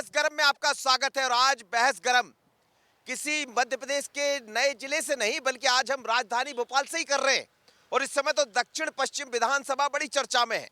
बहस गरम में आपका स्वागत है। और आज बहस गरम किसी मध्य प्रदेश के नए जिले से नहीं, बल्कि आज हम राजधानी भोपाल से ही कर रहे हैं। और इस समय तो दक्षिण पश्चिम विधानसभा बड़ी चर्चा में है।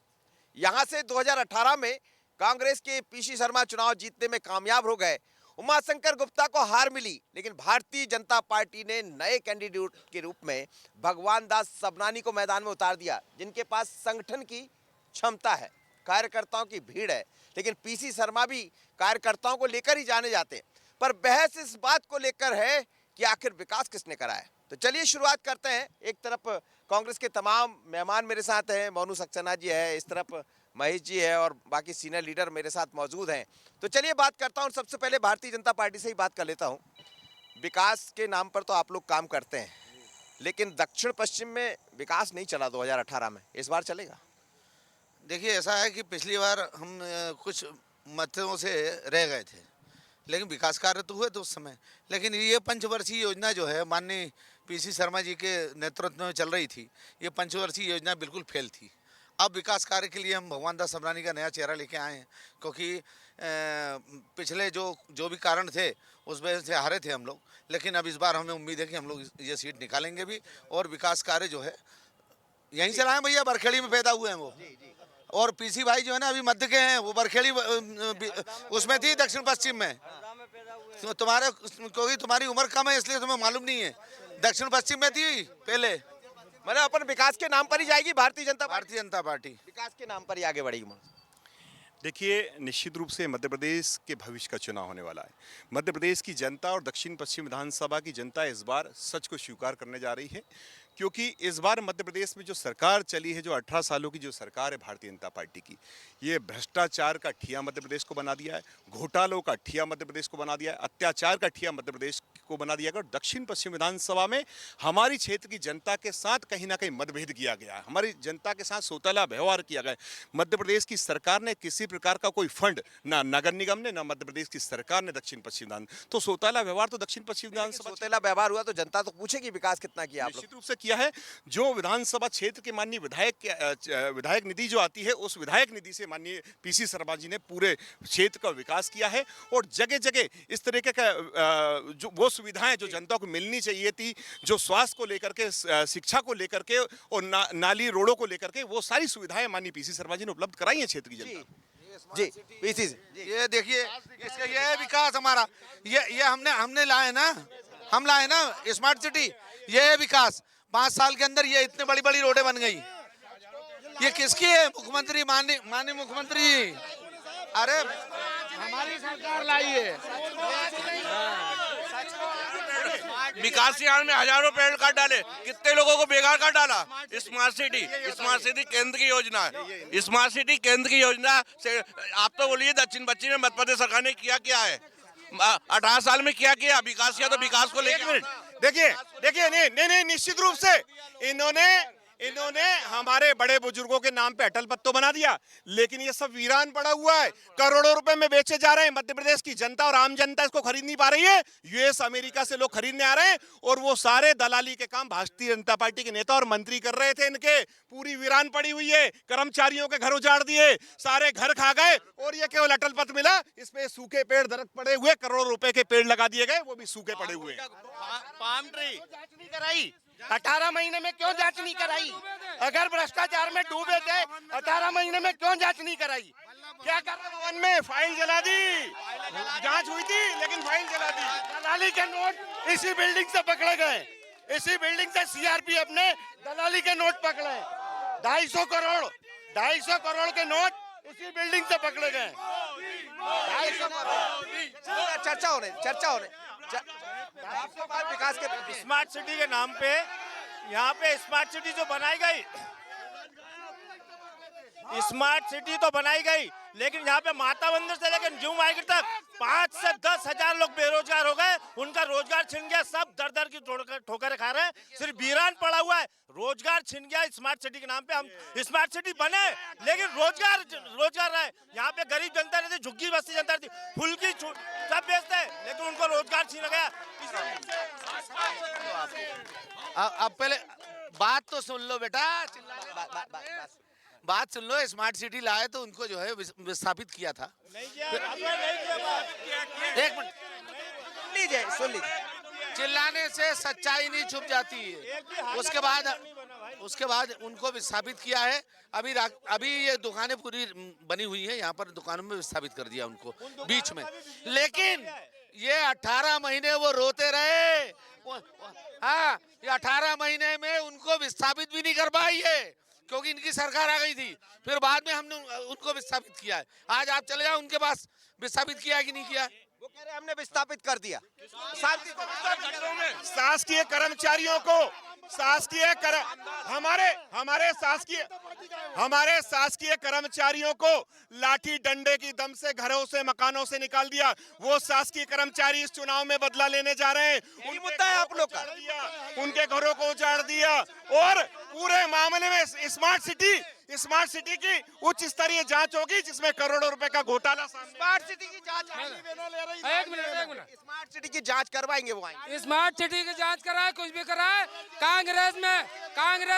यहां से 2018 में कांग्रेस के पीसी शर्मा चुनाव जीतने में कामयाब हो गए। उमाशंकर गुप्ता को हार मिली, लेकिन भारतीय जनता पार्टी ने नए कैंडिडेट के रूप में भगवान दास सबनानी को मैदान में उतार दिया, जिनके पास संगठन की क्षमता है, कार्यकर्ताओं की भीड़ है। लेकिन पीसी शर्मा भी कार्यकर्ताओं को लेकर ही जाने जाते हैं। पर बहस इस बात को लेकर है कि आखिर विकास किसने करा है। तो चलिए शुरुआत करते हैं। एक तरफ कांग्रेस के तमाम मेहमान मेरे साथ हैं, मोनू सक्सेना जी है, इस तरफ महेश जी है और बाकी सीनियर लीडर मेरे साथ मौजूद हैं। तो चलिए बात करता हूं। सबसे पहले भारतीय जनता पार्टी से ही बात कर लेता हूं। विकास के नाम पर तो आप लोग काम करते हैं, लेकिन दक्षिण पश्चिम में विकास नहीं चला 2018 में, इस बार चलेगा? देखिए, ऐसा है कि पिछली बार हम कुछ मतों से रह गए थे, लेकिन विकास कार्य तो हुए थे उस समय। लेकिन ये पंचवर्षीय योजना जो है माननीय पीसी शर्मा जी के नेतृत्व में चल रही थी, ये पंचवर्षीय योजना बिल्कुल फेल थी। अब विकास कार्य के लिए हम भगवान दास सबनानी का नया चेहरा लेके आए हैं, क्योंकि पिछले जो भी कारण थे उस वजह से हारे थे हम लोग। लेकिन अब इस बार हमें उम्मीद है कि हम लोग ये सीट निकालेंगे भी, और विकास कार्य जो है यहीं चलाएं। भैया बरखेड़ी में पैदा हुए हैं वो, और पीसी भाई जो है ना अभी मध्य के हैं, वो बरखेड़ी उसमें थी दक्षिण पश्चिम में। तो क्योंकि तुम्हारी उम्र कम है इसलिए तुम्हें मालूम नहीं है, दक्षिण पश्चिम में थी पहले। मतलब अपन विकास के नाम पर ही जाएगी भारतीय जनता पार्टी विकास के नाम पर ही आगे बढ़ेगी। देखिए, निश्चित रूप से मध्य प्रदेश के भविष्य का चुनाव होने वाला है। मध्य प्रदेश की जनता और दक्षिण पश्चिम विधानसभा की जनता इस बार सच को स्वीकार करने जा रही है, क्योंकि इस बार मध्य प्रदेश में जो सरकार चली है, जो 18 सालों की जो सरकार है भारतीय जनता पार्टी की, ये भ्रष्टाचार का ठिया मध्य प्रदेश को बना दिया है, घोटालों का ठिया मध्य प्रदेश को बना दिया है, अत्याचार का ठिया मध्य प्रदेश को बना दिया गया। और दक्षिण पश्चिम विधानसभा में हमारी क्षेत्र की जनता के साथ कहीं ना कहीं मतभेद किया गया है, हमारी जनता के साथ सौतेला व्यवहार किया गया है। मध्य प्रदेश की सरकार ने किसी प्रकार का कोई फंड ना नगर निगम ने, ना मध्य प्रदेश की सरकार ने दक्षिण पश्चिम विधान, तो सौतेला व्यवहार तो दक्षिण पश्चिम विधानसभा सौतेला व्यवहार हुआ तो जनता तो पूछेगी विकास कितना किया आप लोग। निश्चित रूप से किया है। जो विधानसभा क्षेत्र के माननीय विधायक निधि जो आती है, उस विधायक निधि से माननीय पीसी शर्मा जी ने पूरे क्षेत्र का विकास किया है। और जगह जगह इस तरीके का जो वो सुविधाएं जो जनता को मिलनी चाहिए थी, जो स्वास्थ्य को लेकर के, शिक्षा को लेकर के और नाली रोडों को लेकर के, वो सारी सुविधाएं माननीय पीसी शर्मा जी ने उपलब्ध कराई है क्षेत्र की जनता। जी पीसी ये देखिए, इसका ये है विकास हमारा। ये हमने लाए ना, हम लाए ना स्मार्ट सिटी। ये है विकास। 5 साल के अंदर ये इतने बड़ी बड़ी रोडें बन गई। ये किसकी है? मुख्यमंत्री, माननीय मुख्यमंत्री। अरे हमारी सरकार लाई है। विकास यान में हजारों पेड़ काट डाले, कितने लोगों को बेकार कर डाला। स्मार्ट सिटी केंद्र की योजना है। स्मार्ट सिटी केंद्र की योजना से आप तो बोलिए दक्षिण पश्चिम में मध्य प्रदेश सरकार ने किया है। 18 साल में किया विकास किया, तो विकास को लेकर देखिए नहीं, निश्चित रूप से इन्होंने हमारे बड़े बुजुर्गों के नाम पे अटल पत्तो बना दिया, लेकिन ये सब वीरान पड़ा हुआ है। करोड़ों रुपए में बेचे जा रहे हैं। मध्य प्रदेश की जनता और आम जनता इसको खरीद नहीं पा रही है। यूएस अमेरिका से लोग खरीदने आ रहे हैं, और वो सारे दलाली के काम भारतीय जनता पार्टी के नेता और मंत्री कर रहे थे। इनके पूरी वीरान पड़ी हुई है। कर्मचारियों के घर उजाड़ दिए, सारे घर खा गए, और ये केवल अटल पत्र मिला। इसमें सूखे पेड़ दरख्त पड़े हुए, करोड़ों रुपए के पेड़ लगा दिए गए, वो भी सूखे पड़े हुए। पाम ट्री जांच नहीं कराई। 18 महीने में क्यों जांच नहीं कराई? अगर भ्रष्टाचार में डूबे थे 18 महीने में क्यों जांच नहीं कराई? क्या कर रहे? भवन में फाइल जला दी। जांच हुई थी, लेकिन फाइल जला दी। दलाली के नोट इसी बिल्डिंग से पकड़े गए। इसी बिल्डिंग से सीआरपीएफ ने दलाली के नोट पकड़े। 250 करोड़ के नोट इसी बिल्डिंग से पकड़े गए। 250 करोड़। चर्चा होने विकास के स्मार्ट सिटी के नाम पे, यहाँ पे स्मार्ट सिटी जो बनाई गई, स्मार्ट सिटी तो बनाई गई, लेकिन यहाँ पे माता मंदिर से लेकर न्यू मार्केट तक 5 से 10 हजार लोग बेरोजगार हो गए। उनका रोजगार छिन गया। सब दर दर की ठोकरें खा रहे हैं। सिर्फ वीरान पड़ा हुआ है। रोजगार छिन गया स्मार्ट सिटी के नाम पे। हम स्मार्ट सिटी बने, लेकिन रोजगार रहे। यहाँ पे गरीब जनता रहती, झुग्गी बस्ती जनता रहती, फुल्की सब बेचते हैं, लेकिन उनको रोजगार छीना गया। अब पहले बात तो सुन लो बेटा। बात सुन लो, स्मार्ट सिटी लाए तो उनको जो है विस्थापित किया था। एक मिनट, सुन लीजिए। चिल्लाने से सच्चाई नहीं छुप जाती है। उसके बाद उनको विस्थापित किया है। अभी ये दुकानें पूरी बनी हुई है, यहाँ पर दुकानों में विस्थापित कर दिया उनको बीच में। लेकिन ये 18 महीने वो रोते रहे। हाँ, ये 18 महीने में उनको विस्थापित भी नहीं कर पाई है, क्योंकि इनकी सरकार आ गई थी। फिर बाद में हमने उनको विस्थापित किया है। आज आप चले जाओ उनके पास, विस्थापित किया है कि नहीं किया? वो कह रहे हैं हमने विस्थापित कर दिया। शासकीय कर्मचारियों को हमारे शासकीय कर्मचारियों को लाठी डंडे की दम से घरों से मकानों से निकाल दिया। वो शासकीय कर्मचारी इस चुनाव में बदला लेने जा रहे हैं। यही मुद्दा है आप लोग का। उनके घरों को उजाड़ दिया और पूरे मामले में स्मार्ट सिटी की उच्च स्तरीय जांच होगी, जिसमें करोड़ों रुपए का घोटाला स्मार्ट सिटी की जांच एक मिनट स्मार्ट सिटी की जांच करवाएंगे वो आएंगे। स्मार्ट सिटी की जांच कराए, कुछ भी कराए। कांग्रेस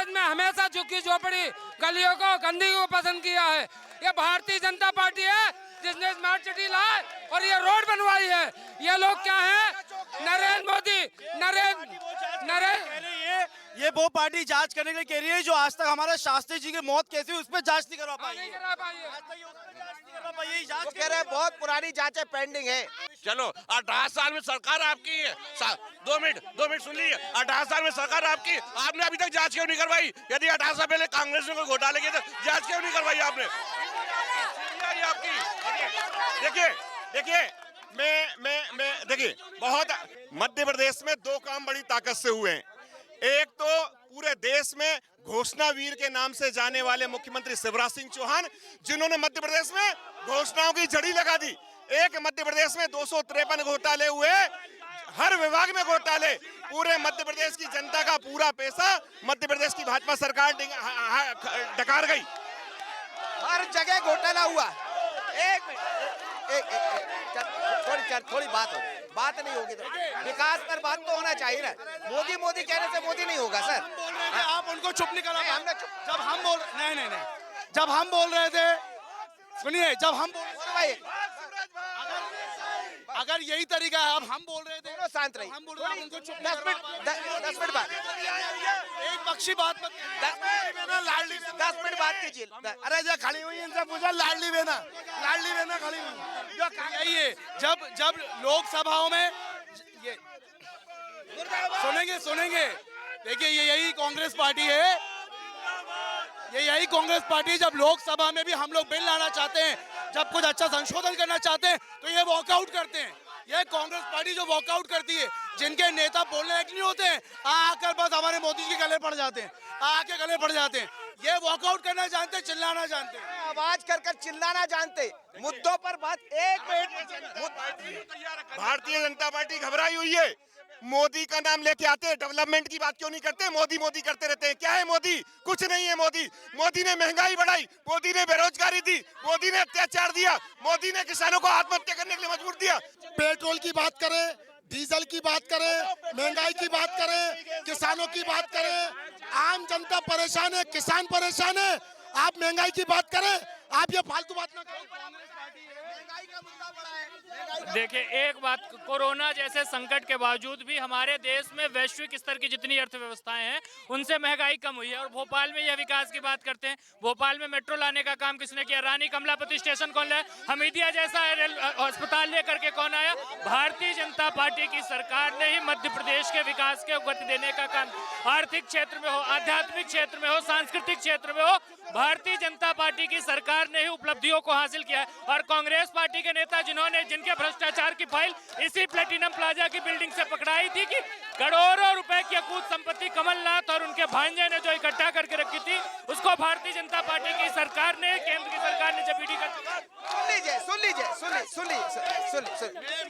में हमेशा झुग्गी झोपड़ी गलियों को गंदगी को पसंद किया है। ये भारतीय जनता पार्टी है जिसने स्मार्ट सिटी लाए और ये रोड बनवाई है। ये लोग क्या है? नरेंद्र मोदी ये वो पार्टी जांच करने के लिए कह रही है जो आज तक हमारे शास्त्री जी की मौत कैसी हुई उस पर जांच नहीं करवा पाई है। वो कह रहे हैं बहुत पुरानी जांचें पेंडिंग है। चलो 18 साल में सरकार आपकी है। 2 मिनट सुन लीजिए। 18 साल में सरकार आपकी, आपने अभी तक जांच क्यों नहीं करवाई? यदि 18 साल पहले कांग्रेस ने कोई घोटाले किए तो जांच क्यों नहीं करवाई आपने? देखिए, बहुत मध्य प्रदेश में 2 काम बड़ी ताकत से हुए हैं। एक तो पूरे देश में घोषणा वीर के नाम से जाने वाले मुख्यमंत्री शिवराज सिंह चौहान, जिन्होंने मध्य प्रदेश में घोषणाओं की झड़ी लगा दी। एक मध्य प्रदेश में 253 घोटाले हुए, हर विभाग में घोटाले। पूरे मध्य प्रदेश की जनता का पूरा पैसा मध्य प्रदेश की भाजपा सरकार डकार गई। हर जगह घोटाला हुआ। थोड़ी बात नहीं होगी तो विकास पर बात तो होना चाहिए ना। मोदी कहने से मोदी नहीं होगा सर। आप उनको चुप नहीं करा। हमने जब हम बोल जब हम बोल रहे थे, सुनिए, जब हम अगर यही तरीका है, अब हम बोल रहे थे, शांत रहिए। हम बोल रहे हैं, उनको चुप 10 मिनट बाद एक पक्षी बात मत 10 मिनट बात कीजिए। अरे जो खड़ी हुई इनसे पूछा, लाडली बेना खड़ी हुई। यही है, जब लोकसभाओं में ये सुनेंगे। देखिए, ये यही कांग्रेस पार्टी है। यही कांग्रेस पार्टी, जब लोकसभा में भी हम लोग बिल लाना चाहते हैं, जब कुछ अच्छा संशोधन करना चाहते हैं, तो ये वॉकआउट करते हैं। ये कांग्रेस पार्टी जो वॉकआउट करती है, जिनके नेता बोलने लायक नहीं होते हैं, आकर बस हमारे मोदी जी के गले पड़ जाते हैं। ये वॉकआउट करना जानते हैं, चिल्लाना जानते हैं, आवाज कर चिल्लाना जानते। मुद्दों पर बात। 1 मिनट। भारतीय जनता पार्टी घबराई हुई है। मोदी का नाम लेके आते हैं, डेवलपमेंट की बात क्यों नहीं करते? मोदी करते रहते हैं। क्या है मोदी? कुछ नहीं है मोदी ने महंगाई बढ़ाई, मोदी ने बेरोजगारी दी, मोदी ने अत्याचार दिया, मोदी ने किसानों को आत्महत्या करने के लिए मजबूर दिया। पेट्रोल की बात करें, डीजल की बात करें, महंगाई की बात करें, किसानों की बात करें। आम जनता परेशान है, किसान परेशान है। आप महंगाई की बात करें, आप ये फालतू बात ना करें। देखिए, एक बात, कोरोना जैसे संकट के बावजूद भी हमारे देश में वैश्विक स्तर की जितनी अर्थव्यवस्थाएं हैं, उनसे महंगाई कम हुई है। और भोपाल में यह विकास की बात करते हैं, भोपाल में मेट्रो लाने का काम किसने किया? रानी कमलापति स्टेशन कौन लाया? हमीदिया जैसा अस्पताल लेकर के कौन आया? भारतीय जनता पार्टी की सरकार ने ही मध्य प्रदेश के विकास के गति देने का काम, आर्थिक क्षेत्र में हो, आध्यात्मिक क्षेत्र में हो, सांस्कृतिक क्षेत्र में हो, भारतीय जनता पार्टी की सरकार ने ही उपलब्धियों को हासिल किया है। और कांग्रेस पार्टी के नेता जिनके भ्रष्टाचार की फाइल इसी प्लेटिनम प्लाजा की बिल्डिंग से पकड़ाई थी, कि करोड़ों रुपए की अकूत संपत्ति कमलनाथ और उनके भांजे ने जो इकट्ठा करके रखी थी, उसको भारतीय जनता पार्टी की सरकार ने, केंद्र की सरकार ने जब ईडी का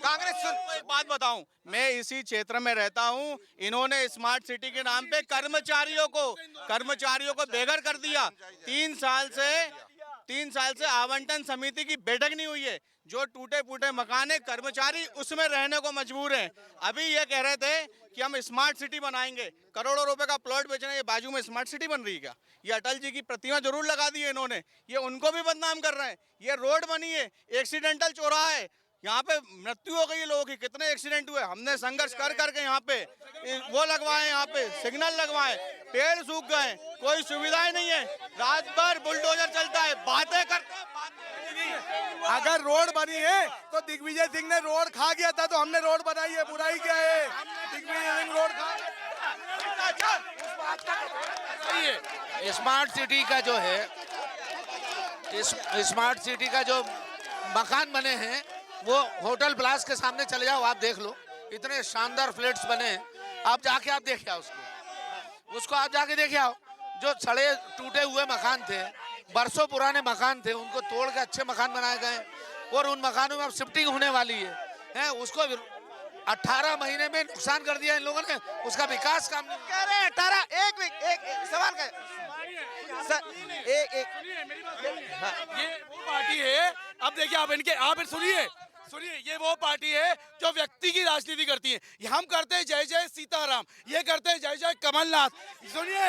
कांग्रेस एक बात बताऊं, मैं इसी क्षेत्र में रहता हूं। इन्होंने स्मार्ट सिटी के नाम पे कर्मचारियों को बेघर कर दिया। 3 साल से 3 साल से आवंटन समिति की बैठक नहीं हुई है। जो टूटे फूटे मकान है, कर्मचारी उसमें रहने को मजबूर हैं। अभी ये कह रहे थे कि हम स्मार्ट सिटी बनाएंगे, करोड़ों रुपए का प्लॉट बेचना है। ये बाजू में स्मार्ट सिटी बन रही है क्या? ये अटल जी की प्रतिमा जरूर लगा दी है इन्होंने, ये उनको भी बदनाम कर रहे हैं। ये रोड बनी है, एक्सीडेंटल चौराहा है, यहाँ पे मृत्यु हो गई है लोगों की, कितने एक्सीडेंट हुए। हमने संघर्ष कर करके यहाँ पे वो लगवाए, यहाँ पे सिग्नल लगवाए, पेड़ सूख गए, कोई सुविधाएं नहीं है, रात भर बुलडोजर चलता है, बातें करते हैं। अगर रोड बनी है तो दिग्विजय सिंह ने रोड खा गया था, तो हमने रोड बनाई है, बुराई क्या है? दिग्विजय सिंह रोड खा स्मार्ट सिटी का जो है, स्मार्ट सिटी का जो मकान बने हैं वो होटल प्लास के सामने चले जाओ, आप देख लो, इतने शानदार फ्लैट्स बने हैं। आप जाके आप देख आओ उसको आप जाके देख आओ। जो सड़े टूटे हुए मकान थे, बरसों पुराने मकान थे, उनको तोड़ के अच्छे मकान बनाए गए और उन मकानों में अब शिफ्टिंग होने वाली है। उसको 18 महीने में नुकसान कर दिया इन लोगों ने, उसका विकास काम नहीं कह रहे हैं 18 एक सवाल का सर, एक ये वो पार्टी है। अब देखिए आप सुनिए, ये वो पार्टी है जो व्यक्ति की राजनीति करती है। हम करते हैं जय जय सीताराम, ये करते हैं जय जय कमलनाथ। सुनिए,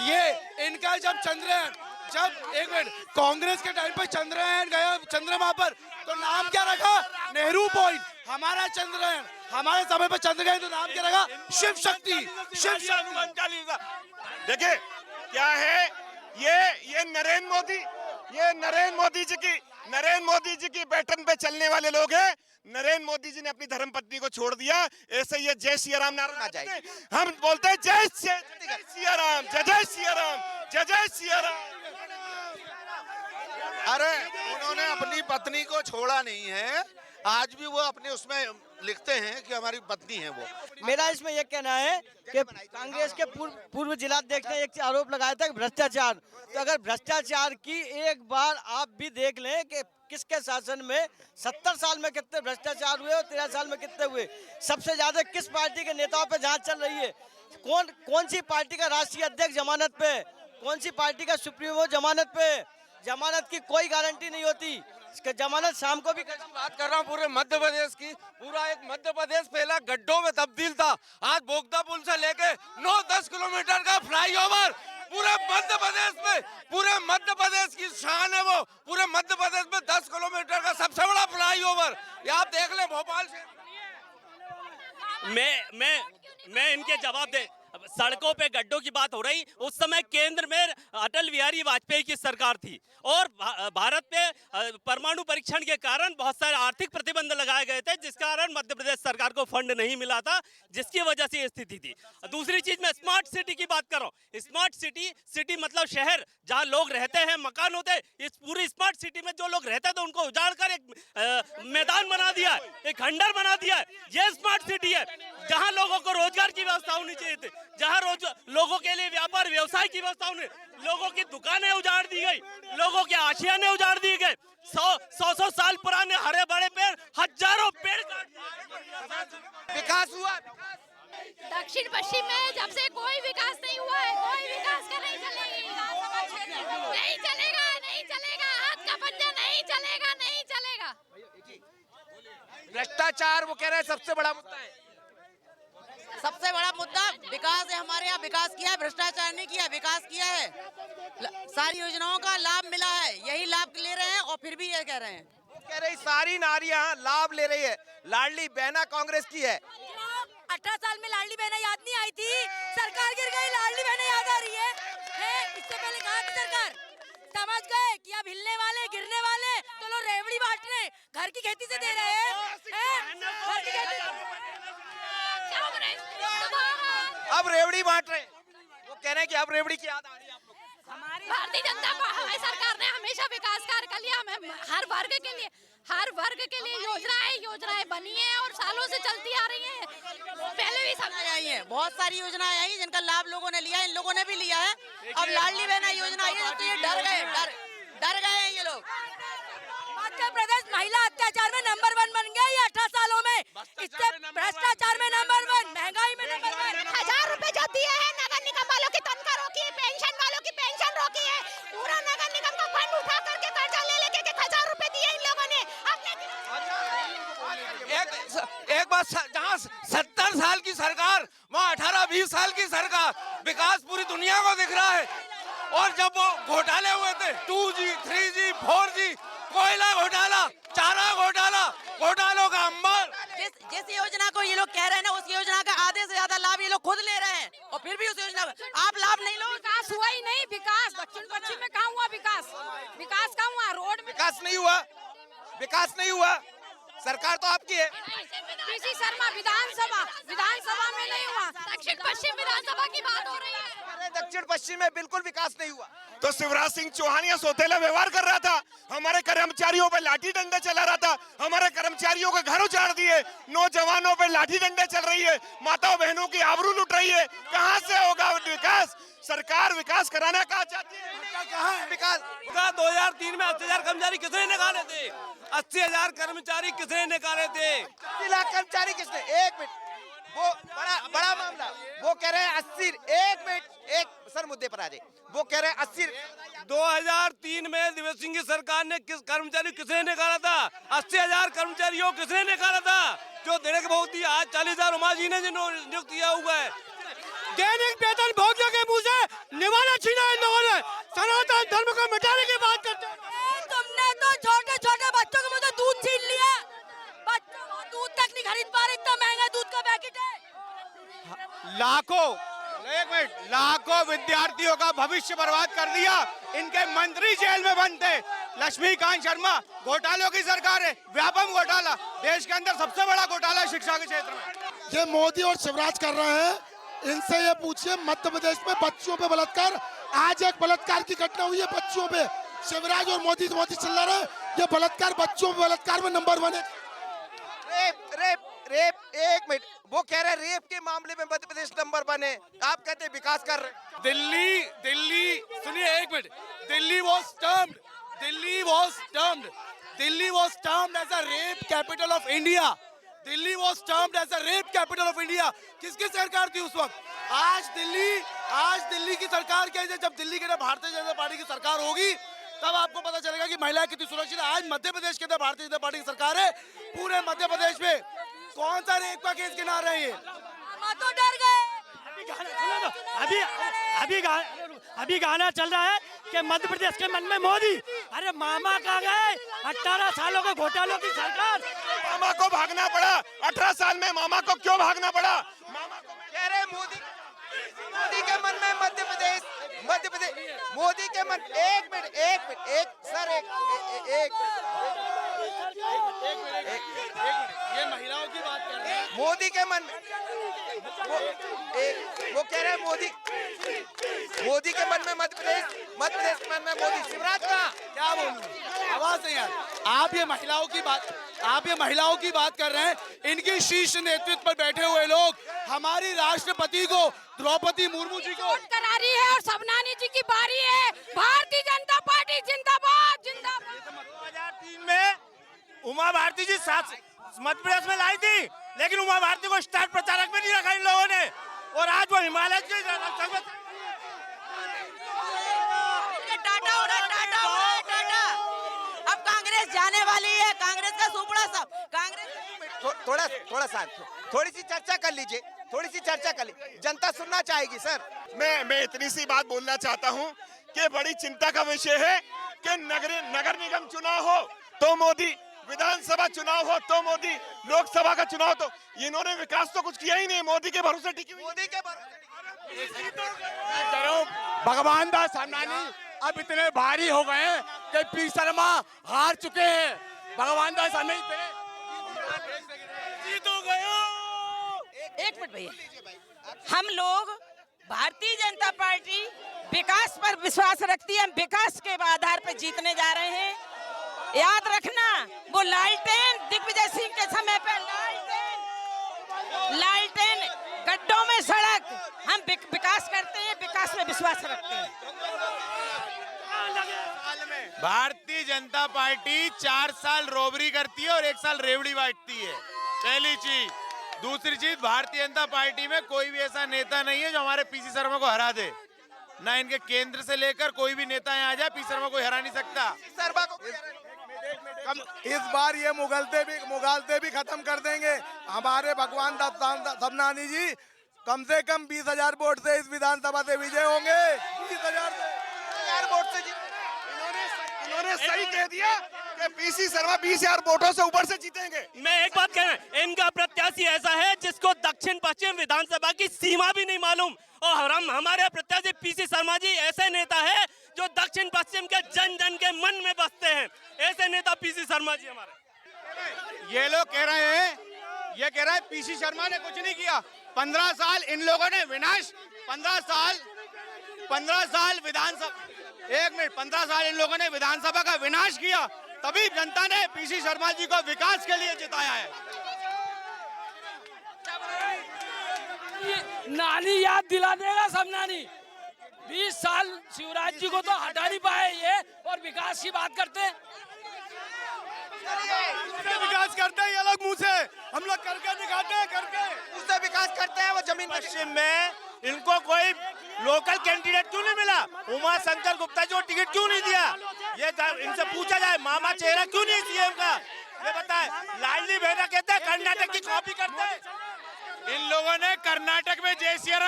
ये इनका जब एक मिनट, कांग्रेस के टाइम पे चंद्रयान गया चंद्रमा पर, तो नाम क्या रखा? नेहरू पॉइंट। हमारा चंद्रयान, हमारे समय पर चंद्र गए तो नाम क्या रखा? शिव शक्ति। देखिए क्या है, ये नरेंद्र मोदी जी की पैटर्न पे चलने वाले लोग हैं। नरेंद्र मोदी जी ने अपनी धर्मपत्नी को छोड़ दिया, ऐसे ये जय सिया राम नारा जाएगी। हम बोलते हैं जय सिया राम, जय सिया राम, जय सिया राम। अरे उन्होंने अपनी पत्नी को छोड़ा नहीं है, आज भी वो अपने उसमें लिखते हैं कि हमारी पत्नी है वो। मेरा इसमें यह कहना है कि कांग्रेस के पूर्व जिलाध्यक्ष ने एक आरोप लगाया था भ्रष्टाचार। तो अगर भ्रष्टाचार की एक बार आप भी देख लें कि किसके शासन में 70 साल में कितने भ्रष्टाचार हुए और 13 साल में कितने हुए, सबसे ज्यादा किस पार्टी के नेताओं पे जांच चल रही है, कौन सी पार्टी का राष्ट्रीय अध्यक्ष जमानत पे, कौन सी पार्टी का सुप्रीमो जमानत पे। जमानत की कोई गारंटी नहीं होती, जमानत शाम को भी बात कर रहा हूँ पूरे मध्य प्रदेश की। पूरा एक मध्य प्रदेश पहला गड्ढों में तब्दील था, आज बोगदा पुल से लेके 9-10 किलोमीटर का फ्लाईओवर पूरे मध्य प्रदेश में, पूरे मध्य प्रदेश की शान है वो। पूरे मध्य प्रदेश में 10 किलोमीटर का सबसे बड़ा फ्लाईओवर, ये आप देख ले भोपाल से। मैं इनके जवाब दे। सड़कों पे गड्ढों की बात हो रही, उस समय केंद्र में अटल बिहारी वाजपेयी की सरकार थी और भारत में परमाणु परीक्षण के कारण बहुत सारे आर्थिक प्रतिबंध लगाए गए थे, जिस कारण मध्य प्रदेश सरकार को फंड नहीं मिला था, जिसकी वजह से ये स्थिति थी। दूसरी चीज, मैं स्मार्ट सिटी की बात कर रहा हूँ। स्मार्ट सिटी मतलब शहर जहाँ लोग रहते हैं, मकान होते हैं। इस पूरी स्मार्ट सिटी में जो लोग रहते हैं तो उनको उजाड़ कर एक मैदान बना दिया है, एक खंडर बना दिया है। ये स्मार्ट सिटी है जहाँ लोगों को रोजगार की व्यवस्था होनी चाहिए थी, जहाँ लोगों के लिए व्यापार व्यवसाय की व्यवस्था होनी। लोगों की दुकानें उजाड़ दी गई, लोगों के आशियाने उजाड़ दिए गए। 100 साल पुराने हरे भरे पेड़, हजारों पेड़ काट दिए। विकास हुआ दक्षिण पश्चिम में जब से कोई विकास नहीं हुआ है, कोई विकास का नहीं चलेगा, नहीं चलेगा, हाथ का पंजा नहीं चलेगा। भ्रष्टाचार वो कह रहे हैं सबसे बड़ा मुद्दा है। सबसे बड़ा मुद्दा विकास है। हमारे यहाँ विकास किया है, भ्रष्टाचार नहीं किया, विकास किया है। सारी योजनाओं का लाभ मिला है, यही लाभ ले रहे हैं और फिर भी ये कह रहे हैं। कह रही सारी नारियां लाभ ले रही है। लाडली बहना कांग्रेस की है। 18 साल में लाडली बहना याद नहीं आई थी, सरकार गिर गई, लाडली बहना याद आ रही है। इससे पहले कहा कि सरकार समझ गए कि अब हिलने वाले गिरने वाले तो लोग रेवड़ी बांट रहे, घर की खेती से दे रहे हैं। अब रेवड़ी बांट रहे, वो कह रहे हैं कि अब रेवड़ी की याद आ रही है आप लोग। हमारी भारतीय जनता हमारी सरकार ने हमेशा विकास कार्य कर लिया। हमें हर वर्ग के लिए योजनाएं बनी है और सालों से चलती आ रही है। पहले भी समझ आई है, बहुत सारी योजनाएं आई जिनका लाभ लोगों ने लिया, इन लोगों ने भी लिया है। अब लाडली बहना योजना आई है तो ये डर गए ये लोग। मध्य प्रदेश महिला अत्याचार में नंबर 1 बन गया ये 18 सालों में। इससे भ्रष्टाचार में नंबर 1, महंगाई में नंबर 1। 1000 रुपए जो दिए हैं नगर निगम वालों की तनख्वाह रोकी है, पेंशन वालों की पेंशन रोकी है, पूरा नगर बस जहाँ 70 साल की सरकार, वहाँ 18-20 साल की सरकार, विकास पूरी दुनिया को दिख रहा है। और जब वो घोटाले हुए थे 2G, 3G, 4G, कोयला घोटाला, चारा घोटाला, घोटालों का अंबार, जिस योजना को ये लोग कह रहे हैं ना, उस योजना का आधे से ज्यादा लाभ ये लोग खुद ले रहे हैं, और फिर भी उस योजना का आप लाभ नहीं लो। विकास हुआ ही नहीं। विकास दक्षिण पश्चिम में कहाँ हुआ? विकास कहाँ हुआ? रोड में विकास नहीं हुआ, विकास नहीं हुआ। सरकार तो आपकी है। पीसी शर्मा विधानसभा में नहीं हुआ। दक्षिण पश्चिम विधानसभा की बात हो रही है। दक्षिण पश्चिम में बिल्कुल विकास नहीं हुआ। तो शिवराज सिंह चौहान ये सौतेला व्यवहार कर रहा था, हमारे कर्मचारियों पे लाठी डंडे चला रहा था, हमारे कर्मचारियों के घर उजाड़ दिए, नौजवानों पे लाठी डंडे चल रही है, माताओं बहनों की आबरू लुट रही है। कहां से होगा विकास? सरकार विकास कराना कहाँ चाहती है? कहाँ है विकास? 2003 में 80,000 कर्मचारी किसने निकाले थे? 80,000 कर्मचारी किसने निकाले थे? 80 लाख कर्मचारी किसने? एक मिनट, वो बड़ा मामला। वो कह रहे हैं 80, एक मिनट, एक सर मुद्दे पर आ जाए। वो कह रहे हैं 80। 2003 में दिवेश सिंह की सरकार ने कर्मचारी किसने निकाला था? 80,000 कर्मचारियों किसने निकाला था? जो देने के बहुत ही आज 40,000 उमा जी ने नियुक्त किया हुआ है। दैनिक वेतन भोगियों के मुंह से निवाला छीना इन लोगों ने। सनातन धर्म को मिटाने की बात करते हैं। तुमने तो छोटे छोटे बच्चों के मुंह से दूध छीन लिया। बच्चों को दूध तक नहीं खरीद पा रहे, इतना महंगा दूध का पैकेट है। लाखों विद्यार्थियों का भविष्य बर्बाद कर दिया। इनके मंत्री जेल में बंद थे। लक्ष्मीकांत शर्मा, घोटालों की सरकार है, व्यापम घोटाला, देश के अंदर सबसे बड़ा घोटाला शिक्षा के क्षेत्र में। ये मोदी और शिवराज कर रहे हैं। इनसे ये पूछिए, मध्य प्रदेश में बच्चियों पे बलात्कार, आज एक बलात्कार की घटना हुई है बच्चियों पे। शिवराज और मोदी चिल्ला रहे हैं, ये बलात्कार, बच्चों पे बलात्कार में नंबर 1 है। रेप, एक मिनट, वो कह रहे हैं रेप के मामले में मध्य प्रदेश नंबर 1 है। आप कहते हैं विकास कर रहे हैं। दिल्ली सुनिए एक minute, Delhi was termed as a rape capital of India. Delhi was termed as a rape capital of India. किसकी सरकार थी उस वक्त? आज दिल्ली की सरकार क्या है? जब दिल्ली के अंदर भारतीय जनता पार्टी की सरकार होगी, तब आपको पता चलेगा कि महिलाएं कितनी सुरक्षित है। आज मध्य प्रदेश के अंदर भारतीय जनता पार्टी की सरकार है। पूरे मध्य प्रदेश में कौन सा रेप का केस गिना रहे हैं? हम तो डर गए। अभी गाना चल रहा है कि मध्य प्रदेश के मन में मोदी। अरे मामा कहाँ गए? 18 सालों के घोटालों की सरकार। मामा को भागना पड़ा 18 साल में। मामा को क्यों भागना पड़ा? मामा को कह रहे हैं मोदी के मन में मध्य प्रदेश मोदी के मन। एक मिनट, सर, ये महिलाओं की बात कर रहे हैं। मोदी के मन में वो कह रहे हैं मोदी के मन में मध्य प्रदेश के मन में मोदी। शिवराज का क्या बोलूं, आवाज नहीं यार। आप ये महिलाओं की बात कर रहे हैं। इनकी शीर्ष नेतृत्व पर बैठे हुए लोग हमारी राष्ट्रपति को, द्रौपदी मुर्मू जी को करा रही है, और सबनानी जी की बारी है। भारतीय जनता पार्टी जिंदाबाद, जिंदाबाद। 2003 में उमा भारती जी मध्य प्रदेश में लाई थी, लेकिन उमा भारती को स्टार प्रचारक में नहीं रखा इन लोगों ने। और आज वो हिमालय के टाटा हो रहा। अब कांग्रेस जाने वाली है। कांग्रेस का सुपड़ा सब कांग्रेस। थोड़ा सा थोड़ी सी चर्चा कर लीजिए, जनता सुनना चाहेगी। सर, मैं इतनी सी बात बोलना चाहता हूं कि बड़ी चिंता का विषय है कि नगर निगम चुनाव हो तो मोदी, विधानसभा चुनाव हो तो मोदी, लोकसभा का चुनाव तो इन्होंने विकास तो कुछ किया ही नहीं। मोदी के भरोसे टिकी हुई। मोदी के भगवान दास सामनानी अब इतने भारी हो गए हैं कि पी शर्मा हार चुके हैं। भगवान दास हमें एक मिनट भैया, हम लोग भारतीय जनता पार्टी विकास पर विश्वास रखती है। हम विकास के आधार पर जीतने जा रहे हैं। याद रखना, वो लालटेन दिग्विजय सिंह के समय पे लालटेन गड्ढों में सड़क। हम विकास करते हैं, विकास में विश्वास रखते हैं। भारतीय जनता पार्टी 4 साल रोबरी करती है और 1 साल रेवड़ी बांटती है, पहली चीज। दूसरी चीज, भारतीय जनता पार्टी में कोई भी ऐसा नेता नहीं है जो हमारे पीसी शर्मा को हरा दे। ना इनके केंद्र से लेकर कोई भी नेता यहाँ आ जाए, पी शर्मा को हरा नहीं सकता। इस बार ये मुगलते भी खत्म कर देंगे। हमारे भगवान सबनानी जी कम से कम 20,000 वोट से इस विधानसभा से विजय होंगे। 20,000 वोट से इन्होंने सही कह दिया कि पीसी शर्मा 20,000 वोटों से ऊपर से जीतेंगे। मैं एक बात कह रहा हूं, इनका प्रत्याशी ऐसा है जिसको दक्षिण पश्चिम विधानसभा की सीमा भी नहीं मालूम, और हमारे प्रत्याशी पीसी शर्मा जी ऐसे नेता है जो दक्षिण पश्चिम के जन जन के मन में बसते हैं। ऐसे नेता पीसी शर्मा जी हमारे। ये लोग कह रहे हैं, ये कह रहा है पीसी शर्मा ने कुछ नहीं किया। 15 साल इन लोगों ने विनाश, 15 साल विधानसभा, 1 मिनट, 15 साल इन लोगों ने विधानसभा का विनाश किया, तभी जनता ने पीसी शर्मा जी को विकास के लिए जिताया है। नानी याद दिला देगा सब नानी। 20 साल शिवराज जी को तो हटा नहीं पाए ये, और विकास की बात करते हैं। विकास करते हैं ये लोग मुंह से, हम लोग करके दिखाते हैं, करके उससे विकास करते हैं। वो जमीन पश्चिम में इनको कोई लोकल कैंडिडेट क्यों नहीं मिला? उमा शंकर गुप्ता जी को टिकट क्यों नहीं दिया? ये इनसे पूछा जाए, मामा चेहरा क्यों नहीं सीएम का, ये बताए। लाडली बहना कहते हैं कर्नाटक की कॉपी करते हैं। इन लोगों ने कर्नाटक में जय सिया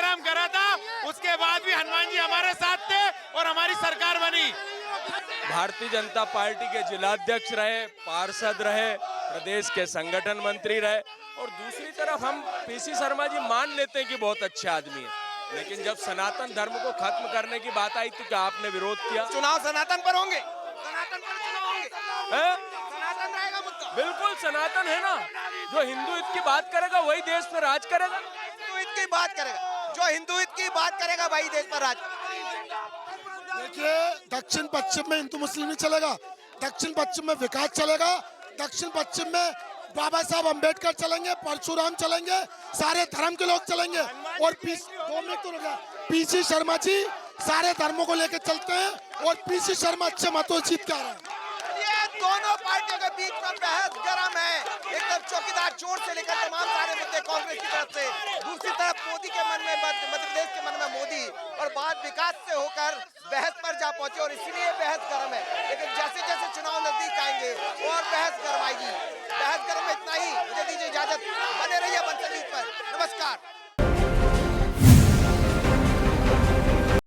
राम करा था, उसके बाद भी हनुमान जी हमारे साथ थे और हमारी सरकार बनी। भारतीय जनता पार्टी के जिलाध्यक्ष रहे, पार्षद रहे, प्रदेश के संगठन मंत्री रहे, और दूसरी तरफ हम पीसी शर्मा जी मान लेते हैं कि बहुत अच्छे आदमी है, लेकिन जब सनातन धर्म को खत्म करने की बात आई तो क्या आपने विरोध किया? चुनाव सनातन पर होंगे, सनातन पर चुनाव होंगे, सनातन रहेगा मुद्दा। बिल्कुल सनातन है ना, जो हिंदू हित की बात करेगा वही देश पर राज करेगा। हिंदू हित की बात करेगा, जो हिंदू हित की बात करेगा वही देश पर राज। देखिए, दक्षिण पश्चिम में हिंदू मुस्लिम नहीं चलेगा, दक्षिण पश्चिम में विकास चलेगा। दक्षिण पश्चिम में बाबा साहब अंबेडकर चलेंगे, परशुराम चलेंगे, सारे धर्म के लोग चलेंगे। और पीसी शर्मा जी सारे धर्मों को लेकर चलते हैं, और पीसी शर्मा अच्छे मतों से जीत के आ रहे हैं। ये दोनों पार्टियों के बीच में बहस गर्म है। एक तरफ चौकीदार चोर से लेकर तमाम सारे मुद्दे कांग्रेस की तरफ से, दूसरी तरफ मोदी के मन में, मध्य प्रदेश के मन में मोदी, और बात विकास से होकर बहस पर जा पहुंचे, और इसीलिए बहस गर्म है। लेकिन जैसे जैसे चुनाव नजदीक आएंगे और बहस गर्म आएगी। बहस गर्म में इतना ही, मुझे दीजिए इजाजत, बने रहिए बंसल न्यूज़ पर। नमस्कार।